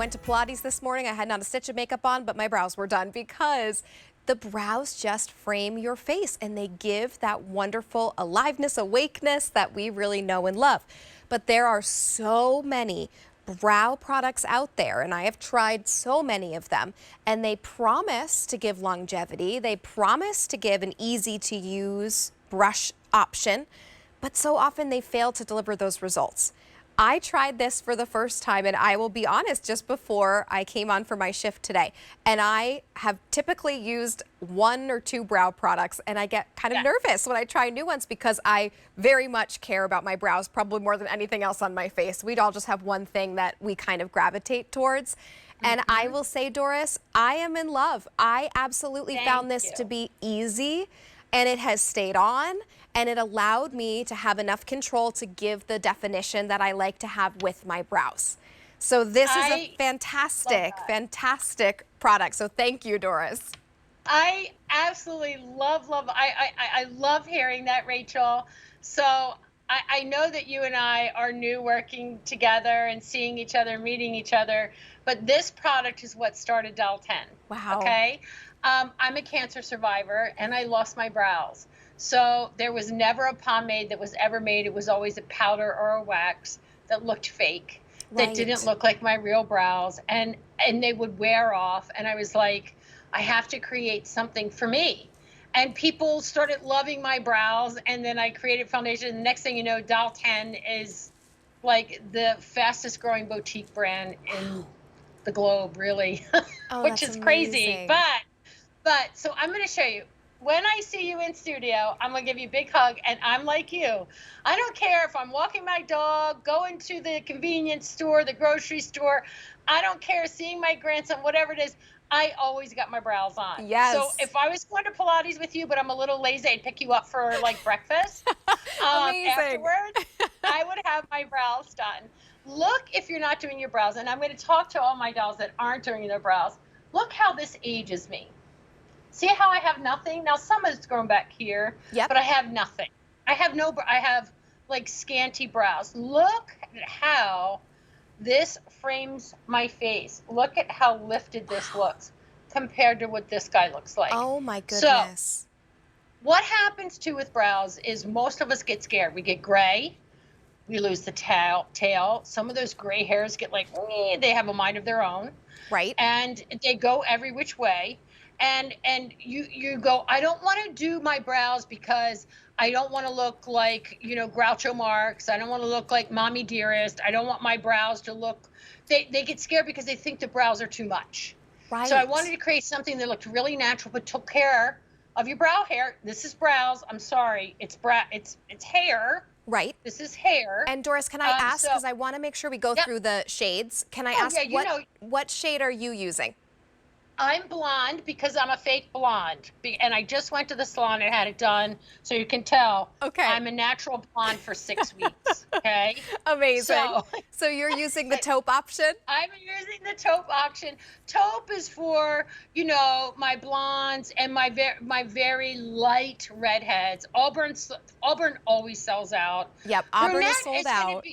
went to Pilates this morning. I had not a stitch of makeup on, but my brows were done because the brows just frame your face and they give that wonderful aliveness, awakeness that we really know and love. But there are so many brow products out there, and I have tried so many of them, and they promise to give longevity. They promise to give an easy to use brush option, but so often they fail to deliver those results. I tried this for the first time, and I will be honest, just before I came on for my shift today, and I have typically used 1 or 2 brow products, and I get kind of nervous when I try new ones because I very much care about my brows, probably more than anything else on my face. We'd all just have one thing that we kind of gravitate towards. And I will say, Doris, I am in love. I absolutely found this to be easy, and it has stayed on, and it allowed me to have enough control to give the definition that I like to have with my brows. So this is a fantastic, fantastic product. So thank you, Doris. I absolutely love, I love hearing that, Rachel. So I know that you and I are new working together and seeing each other, meeting each other, but this product is what started Doll 10. Wow. Okay. I'm a cancer survivor and I lost my brows. So there was never a pomade that was ever made. It was always a powder or a wax that looked fake, that didn't look like my real brows, and they would wear off. And I was like, I have to create something for me. And people started loving my brows, and then I created foundation. And the next thing you know, Doll 10 is like the fastest growing boutique brand in the globe, really, which is crazy. But so I'm going to show you. When I see you in studio, I'm going to give you a big hug, and I'm like you. I don't care if I'm walking my dog, going to the convenience store, the grocery store. I don't care, seeing my grandson, whatever it is. I always got my brows on. Yes. So if I was going to Pilates with you, but I'm a little lazy, I'd pick you up for like breakfast. Afterwards, I would have my brows done. Look, if you're not doing your brows, and I'm going to talk to all my dolls that aren't doing their brows. Look how this ages me. See how I have nothing? Now some is grown back here, but I have nothing. I have like scanty brows. Look at how this frames my face. Look at how lifted this looks compared to what this guy looks like. Oh my goodness. So what happens too with brows is most of us get scared. We get gray. We lose the tail. Some of those gray hairs get like, they have a mind of their own. Right. And they go every which way. And you go, I don't want to do my brows because I don't want to look like, Groucho Marx. I don't want to look like Mommy Dearest. I don't want my brows to look, they get scared because they think the brows are too much. Right. So I wanted to create something that looked really natural, but took care of your brow hair. This is brows. I'm sorry. It's hair. Right. This is hair. And Doris, can I ask, because I want to make sure we go through the shades. Can I ask what shade are you using? I'm blonde because I'm a fake blonde. And I just went to the salon and had it done. So you can tell I'm a natural blonde for 6 weeks. Okay. Amazing. So you're using the taupe option? I'm using the taupe option. Taupe is for, my blondes and my very light redheads. Auburn always sells out. Yep. Auburn is sold out.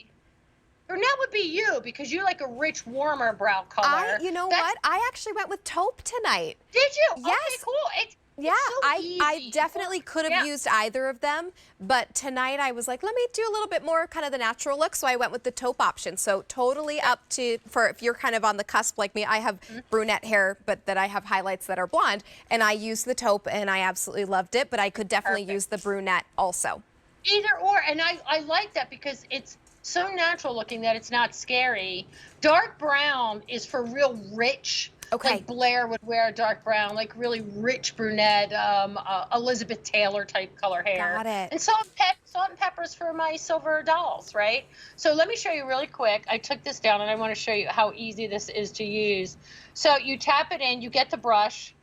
Brunette would be you because you like a rich, warmer brow color. You know what? I actually went with taupe tonight. Did you? Yes. Okay, cool. It's so I definitely could have used either of them, but tonight I was like, let me do a little bit more kind of the natural look, so I went with the taupe option. So totally up to, if you're kind of on the cusp like me, I have brunette hair, but that I have highlights that are blonde, and I used the taupe, and I absolutely loved it, but I could definitely use the brunette also. Either or, and I like that because it's so natural looking that it's not scary. Dark brown is for real rich. Okay. Like Blair would wear a dark brown, like really rich brunette, Elizabeth Taylor type color hair. Got it. And salt and peppers for my silver dolls, right? So let me show you really quick. I took this down and I want to show you how easy this is to use. So you tap it in, you get the brush,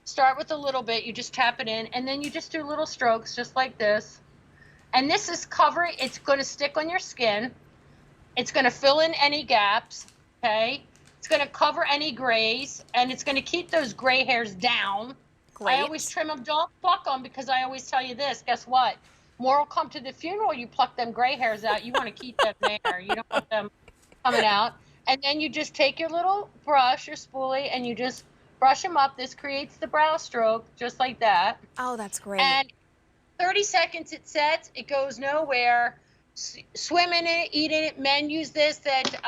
start with a little bit, you just tap it in, and then you just do little strokes just like this. And this is covering, it's going to stick on your skin. It's going to fill in any gaps, okay? It's going to cover any grays, and it's going to keep those gray hairs down. Great. I always trim them, don't pluck them, because I always tell you this, guess what? More will come to the funeral, you pluck them gray hairs out. You want to keep them there. You don't want them coming out. And then you just take your little brush or spoolie and you just brush them up. This creates the brow stroke, just like that. Oh, that's great. And 30 seconds it sets, it goes nowhere. Swim in it, eat in it. Men use this that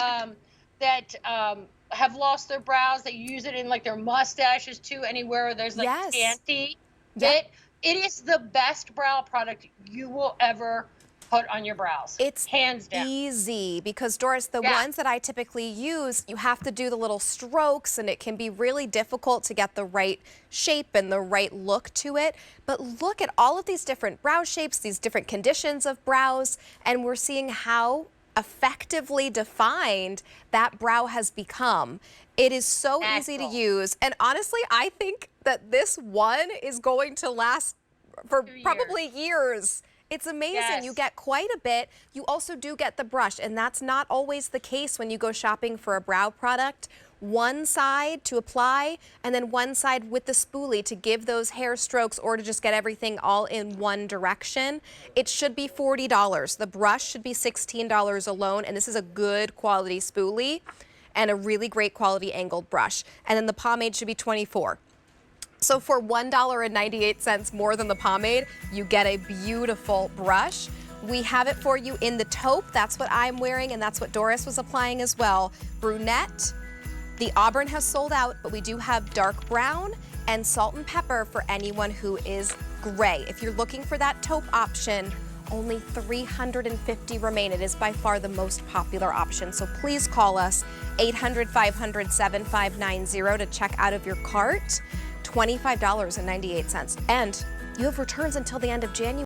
have lost their brows. They use it in like their mustaches too, anywhere where there's like Yes. scanty Yep. bit. It is the best brow product you will ever put on your brows. It's hands down. easy because, Doris, the Yeah. ones that I typically use, you have to do the little strokes and it can be really difficult to get the right shape and the right look to it. But look at all of these different brow shapes, these different conditions of brows, and we're seeing how effectively defined that brow has become. It is so easy to Natural. use. And honestly, I think that this one is going to last for 2 years. probably years. It's amazing. Yes. You get quite a bit. You also do get the brush, and that's not always the case when you go shopping for a brow product. One side to apply, and then one side with the spoolie to give those hair strokes or to just get everything all in one direction. It should be $40. The brush should be $16 alone, and this is a good quality spoolie and a really great quality angled brush. And then the pomade should be $24. So for $1.98 more than the pomade, you get a beautiful brush. We have it for you in the taupe. That's what I'm wearing, and that's what Doris was applying as well. Brunette. The auburn has sold out, but we do have dark brown and salt and pepper for anyone who is gray. If you're looking for that taupe option, only 350 remain. It is by far the most popular option. So please call us 800-500-7590 to check out of your cart. $25.98. And you have returns until the end of January.